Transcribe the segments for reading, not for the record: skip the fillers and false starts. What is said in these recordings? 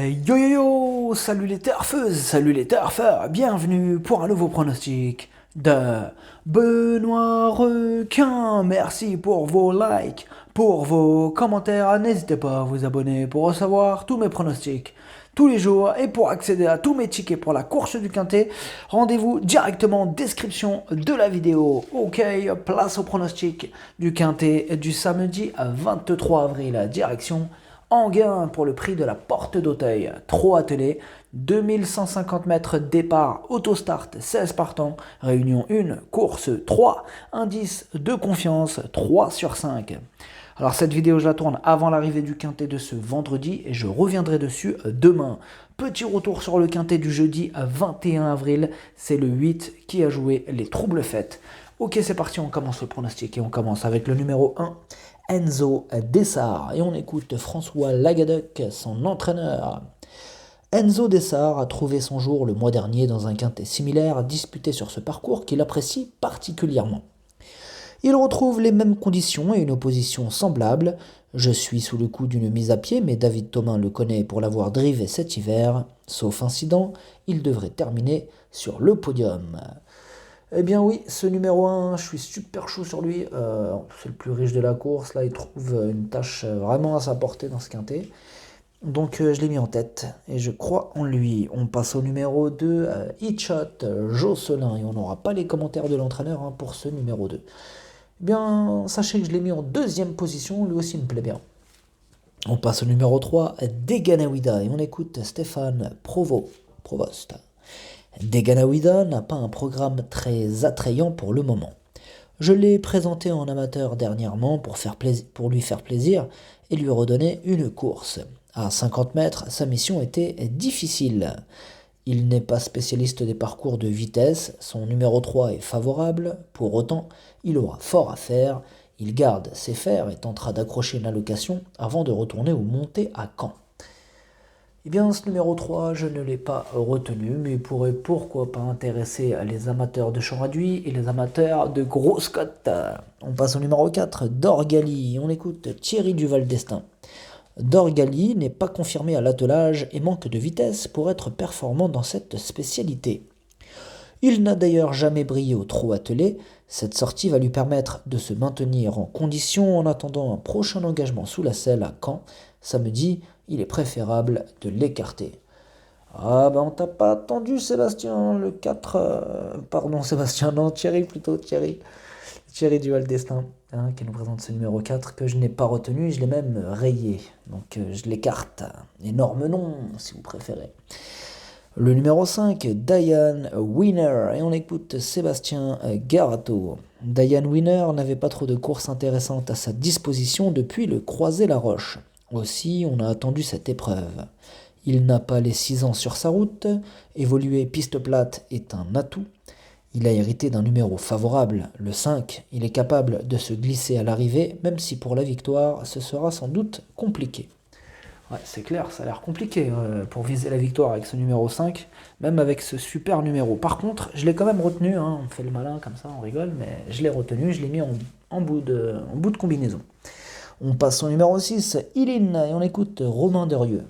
Yo yo yo, salut les turfeuses, salut les turfeurs, bienvenue pour un nouveau pronostic de Benoît Requin. Merci pour vos likes, pour vos commentaires, n'hésitez pas à vous abonner pour recevoir tous mes pronostics tous les jours et pour accéder à tous mes tickets pour la course du Quintet, rendez-vous directement en description de la vidéo. Ok, place au pronostic du Quintet du samedi 23 avril, direction Enghien pour le prix de la porte d'Auteuil, trop attelé, 2150 mètres départ, autostart, 16 partants, réunion 1, course 3, indice de confiance 3 sur 5. Alors cette vidéo je la tourne avant l'arrivée du Quintet de ce vendredi et je reviendrai dessus demain. Petit retour sur le Quintet du jeudi 21 avril, c'est le 8 qui a joué les troubles fêtes. Ok, c'est parti, on commence le pronostic et on commence avec le numéro 1. Enzo Dessart. Et on écoute François Lagadec, son entraîneur. Enzo Dessart a trouvé son jour le mois dernier dans un quintet similaire disputé sur ce parcours qu'il apprécie particulièrement. Il retrouve les mêmes conditions et une opposition semblable. Je suis sous le coup d'une mise à pied, mais David Thomain le connaît pour l'avoir drivé cet hiver. Sauf incident, il devrait terminer sur le podium. Eh bien oui, ce numéro 1, je suis super chaud sur lui. C'est le plus riche de la course. Là, il trouve une tâche vraiment à sa portée dans ce quintet. Donc je l'ai mis en tête et je crois en lui. On passe au numéro 2, Hitchot Josselin. Et on n'aura pas les commentaires de l'entraîneur pour ce numéro 2. Eh bien, sachez que je l'ai mis en deuxième position. Lui aussi me plaît bien. On passe au numéro 3, Deganawida. Et on écoute Stéphane Provost. Deganawida n'a pas un programme très attrayant pour le moment. Je l'ai présenté en amateur dernièrement pour lui faire plaisir et lui redonner une course. À 50 mètres, sa mission était difficile. Il n'est pas spécialiste des parcours de vitesse, son numéro 3 est favorable, pour autant, il aura fort à faire. Il garde ses fers et tentera d'accrocher une allocation avant de retourner ou monter à Caen. Eh bien, ce numéro 3, je ne l'ai pas retenu, mais il pourrait pourquoi pas intéresser les amateurs de champ réduit et les amateurs de grosses cotes. On passe au numéro 4, Dorgali. On écoute Thierry Duval d'Estaing. Dorgali n'est pas confirmé à l'attelage et manque de vitesse pour être performant dans cette spécialité. Il n'a d'ailleurs jamais brillé au trot attelé. Cette sortie va lui permettre de se maintenir en condition en attendant un prochain engagement sous la selle à Caen. Samedi, il est préférable de l'écarter. Ah ben on t'a pas attendu Sébastien, le 4... pardon Sébastien, non Thierry plutôt, Thierry Duval d'Estaing, qui nous présente ce numéro 4 que je n'ai pas retenu, je l'ai même rayé. Donc je l'écarte. Énorme nom si vous préférez. Le numéro 5, Diane Winner, et on écoute Sébastien Garato. Diane Winner n'avait pas trop de courses intéressantes à sa disposition depuis le Croisé-la-Roche. Aussi, on a attendu cette épreuve. Il n'a pas les 6 ans sur sa route, évoluer piste plate est un atout. Il a hérité d'un numéro favorable, le 5. Il est capable de se glisser à l'arrivée, même si pour la victoire, ce sera sans doute compliqué. Ouais, c'est clair, ça a l'air compliqué pour viser la victoire avec ce numéro 5, même avec ce super numéro. Par contre, je l'ai quand même retenu, on fait le malin comme ça, on rigole, mais je l'ai retenu, je l'ai mis en bout de combinaison. On passe au numéro 6, Ilin, et on écoute Romain Derieux.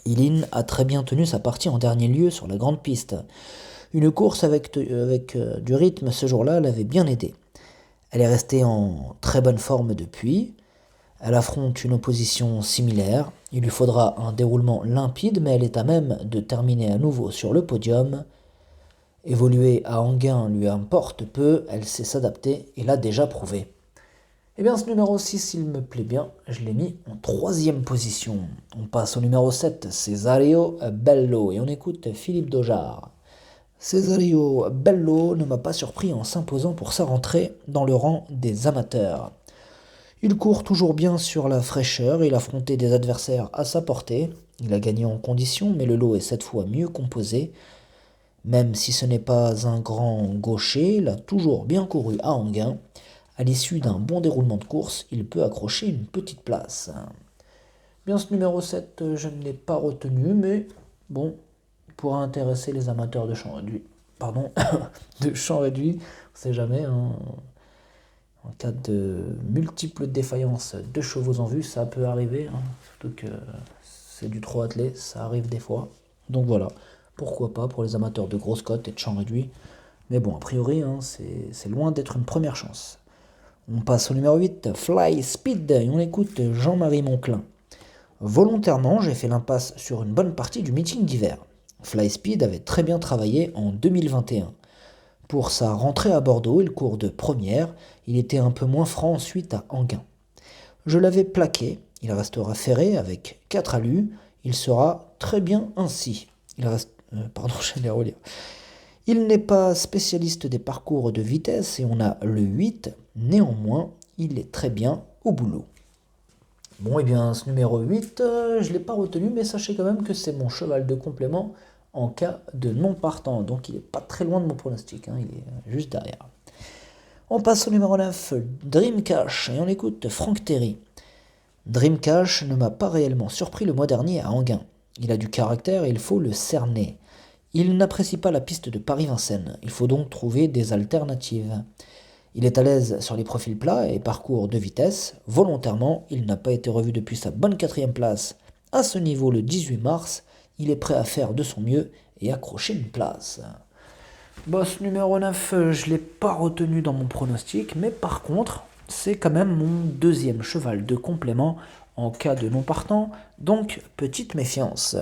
Ilin a très bien tenu sa partie en dernier lieu sur la grande piste. Une course avec du rythme ce jour-là l'avait bien aidée. Elle est restée en très bonne forme depuis. Elle affronte une opposition similaire. Il lui faudra un déroulement limpide, mais elle est à même de terminer à nouveau sur le podium. Évoluer à Enghien lui importe peu, elle sait s'adapter et l'a déjà prouvé. Eh bien, ce numéro 6, il me plaît bien, je l'ai mis en 3e position. On passe au numéro 7, Cesario Bello, et on écoute Philippe Dojard. Cesario Bello ne m'a pas surpris en s'imposant pour sa rentrée dans le rang des amateurs. Il court toujours bien sur la fraîcheur, il a affronté des adversaires à sa portée. Il a gagné en condition, mais le lot est cette fois mieux composé. Même si ce n'est pas un grand gaucher, il a toujours bien couru à Enghien. À l'issue d'un bon déroulement de course, il peut accrocher une petite place. Bien, ce numéro 7, je ne l'ai pas retenu, mais bon, pourra intéresser les amateurs de champ réduit. De champ réduit, on ne sait jamais. En cas de multiples défaillances de chevaux en vue, ça peut arriver. Surtout que c'est du trop attelé, ça arrive des fois. Donc voilà, pourquoi pas pour les amateurs de grosses cotes et de champs réduits. Mais bon, a priori, hein, c'est loin d'être une première chance. On passe au numéro 8, Fly Speed, et on écoute Jean-Marie Monclin. Volontairement, j'ai fait l'impasse sur une bonne partie du meeting d'hiver. Fly Speed avait très bien travaillé en 2021. Pour sa rentrée à Bordeaux, il court de première, il était un peu moins franc ensuite à Enghien. Je l'avais plaqué, il restera ferré avec 4 allus, il sera très bien ainsi. J'allais relire. Il n'est pas spécialiste des parcours de vitesse et on a le 8, néanmoins, il est très bien au boulot. Bon, et bien, ce numéro 8, je ne l'ai pas retenu, mais sachez quand même que c'est mon cheval de complément en cas de non partant. Donc, il n'est pas très loin de mon pronostic, hein, il est juste derrière. On passe au numéro 9, Dream Cash, et on écoute Franck Terry. Dream Cash ne m'a pas réellement surpris le mois dernier à Enghien. Il a du caractère et il faut le cerner. Il n'apprécie pas la piste de Paris-Vincennes, il faut donc trouver des alternatives. Il est à l'aise sur les profils plats et parcours de vitesse. Volontairement, il n'a pas été revu depuis sa bonne 4e place. À ce niveau, le 18 mars, il est prêt à faire de son mieux et accrocher une place. Ce numéro 9, je ne l'ai pas retenu dans mon pronostic, mais par contre, c'est quand même mon 2e cheval de complément en cas de non partant, donc petite méfiance.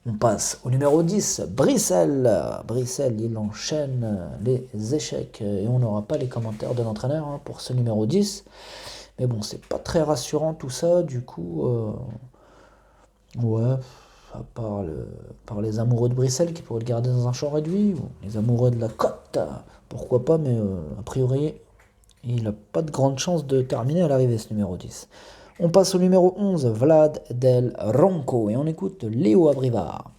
On passe au numéro 10, Brissel. Brissel, il enchaîne les échecs et on n'aura pas les commentaires de l'entraîneur pour ce numéro 10. Mais bon, c'est pas très rassurant tout ça, du coup, ouais, à part les amoureux de Brissel qui pourraient le garder dans un champ réduit, ou les amoureux de la cote, pourquoi pas, mais a priori, il n'a pas de grande chance de terminer à l'arrivée ce numéro 10. On passe au numéro 11, Vlad Del Ronco, et on écoute Léo Abrivard.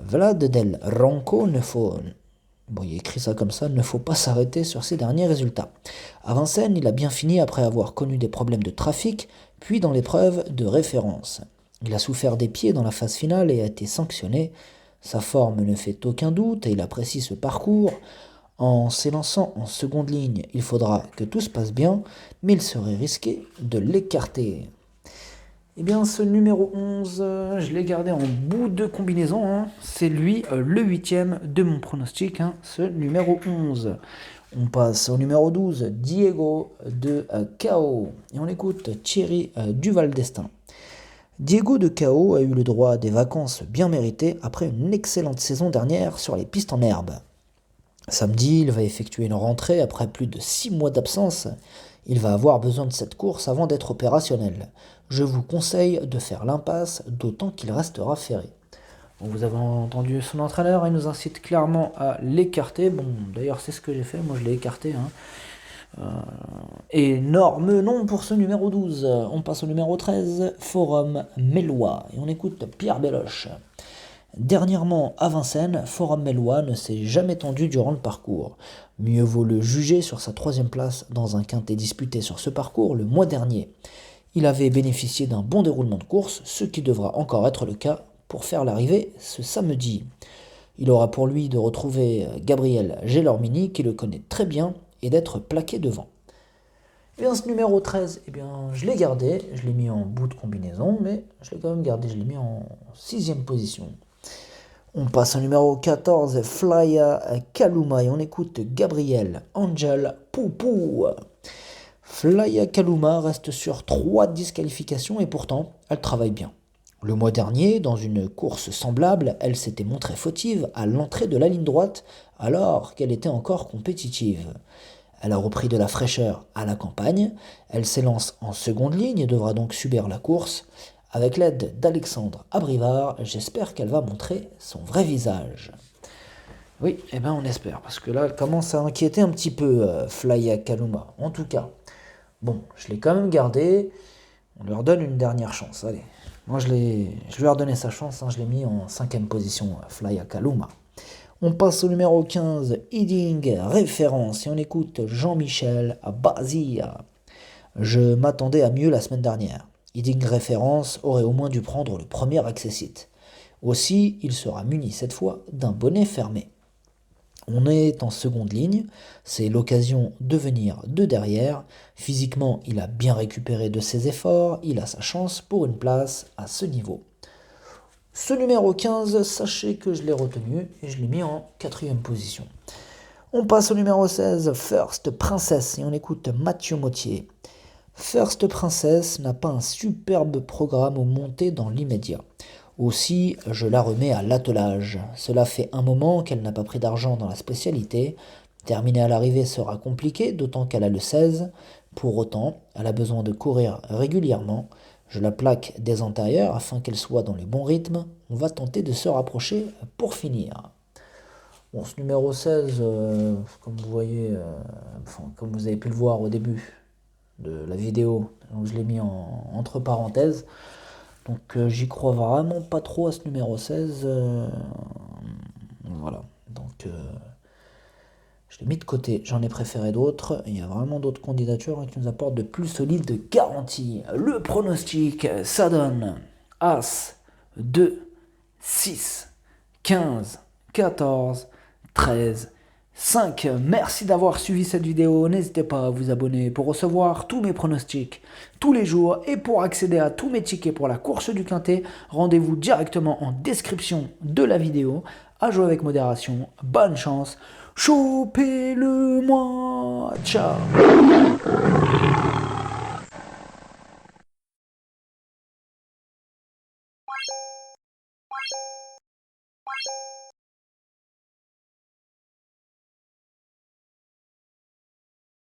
Vlad Del Ronco il a écrit ça comme ça, ne faut pas s'arrêter sur ses derniers résultats. À Vincennes, il a bien fini après avoir connu des problèmes de trafic, puis dans l'épreuve de référence. Il a souffert des pieds dans la phase finale et a été sanctionné. Sa forme ne fait aucun doute et il apprécie ce parcours. En s'élançant en seconde ligne, il faudra que tout se passe bien, mais il serait risqué de l'écarter. Eh bien, ce numéro 11, je l'ai gardé en bout de combinaison. C'est lui, le 8e de mon pronostic, ce numéro 11. On passe au numéro 12, Diego de KO. Et on écoute Thierry Duval d'Estaing. Diego de KO a eu le droit à des vacances bien méritées après une excellente saison dernière sur les pistes en herbe. Samedi, il va effectuer une rentrée après plus de 6 mois d'absence. Il va avoir besoin de cette course avant d'être opérationnel. Je vous conseille de faire l'impasse, d'autant qu'il restera ferré. Bon, vous avez entendu son entraîneur, il nous incite clairement à l'écarter. Bon, d'ailleurs, c'est ce que j'ai fait, moi je l'ai écarté. Énorme nom pour ce numéro 12. On passe au numéro 13, Forum Mélois. Et on écoute Pierre Belloche. Dernièrement, à Vincennes, Forum Mélois ne s'est jamais tendu durant le parcours. Mieux vaut le juger sur sa 3e place dans un quintet disputé sur ce parcours le mois dernier. Il avait bénéficié d'un bon déroulement de course, ce qui devra encore être le cas pour faire l'arrivée ce samedi. Il aura pour lui de retrouver Gabriel Gelormini, qui le connaît très bien, et d'être plaqué devant. Et bien ce numéro 13, je l'ai gardé, je l'ai mis en bout de combinaison, mais je l'ai quand même gardé, je l'ai mis en 6e position. On passe au numéro 14, Flya Kaluma, et on écoute Gabriel Angel Poupou. Flya Kaluma reste sur 3 disqualifications et pourtant, elle travaille bien. Le mois dernier, dans une course semblable, elle s'était montrée fautive à l'entrée de la ligne droite alors qu'elle était encore compétitive. Elle a repris de la fraîcheur à la campagne, elle s'élance en seconde ligne et devra donc subir la course. Avec l'aide d'Alexandre Abrivard, j'espère qu'elle va montrer son vrai visage. Oui, on espère, parce que là, elle commence à inquiéter un petit peu, Flya Kaluma. En tout cas, bon, je l'ai quand même gardé. On leur donne une dernière chance, allez. Moi, je lui ai redonné sa chance, je l'ai mis en 5e position, Flya Kaluma. On passe au numéro 15, Heading Référence, et on écoute Jean-Michel Bazia. Je m'attendais à mieux la semaine dernière. Heading Référence aurait au moins dû prendre le premier accessite. Aussi, il sera muni cette fois d'un bonnet fermé. On est en seconde ligne, c'est l'occasion de venir de derrière. Physiquement, il a bien récupéré de ses efforts, il a sa chance pour une place à ce niveau. Ce numéro 15, sachez que je l'ai retenu et je l'ai mis en 4e position. On passe au numéro 16, First Princess, et on écoute Mathieu Mottier. First Princess n'a pas un superbe programme monté dans l'immédiat. Aussi, je la remets à l'attelage. Cela fait un moment qu'elle n'a pas pris d'argent dans la spécialité. Terminer à l'arrivée sera compliqué, d'autant qu'elle a le 16. Pour autant, elle a besoin de courir régulièrement. Je la plaque des antérieurs afin qu'elle soit dans le bon rythme. On va tenter de se rapprocher pour finir. Bon, ce numéro 16, comme vous voyez, comme vous avez pu le voir au début de la vidéo, donc je l'ai mis entre parenthèses. Donc j'y crois vraiment pas trop à ce numéro 16. Voilà, donc je l'ai mis de côté, j'en ai préféré d'autres. Il y a vraiment d'autres candidatures qui nous apportent de plus solides garanties. Le pronostic, ça donne As, 2, 6, 15, 14, 13, 5. Merci d'avoir suivi cette vidéo. N'hésitez pas à vous abonner pour recevoir tous mes pronostics tous les jours. Et pour accéder à tous mes tickets pour la course du Quintet, rendez-vous directement en description de la vidéo. À jouer avec modération. Bonne chance. Chopez-le-moi. Ciao.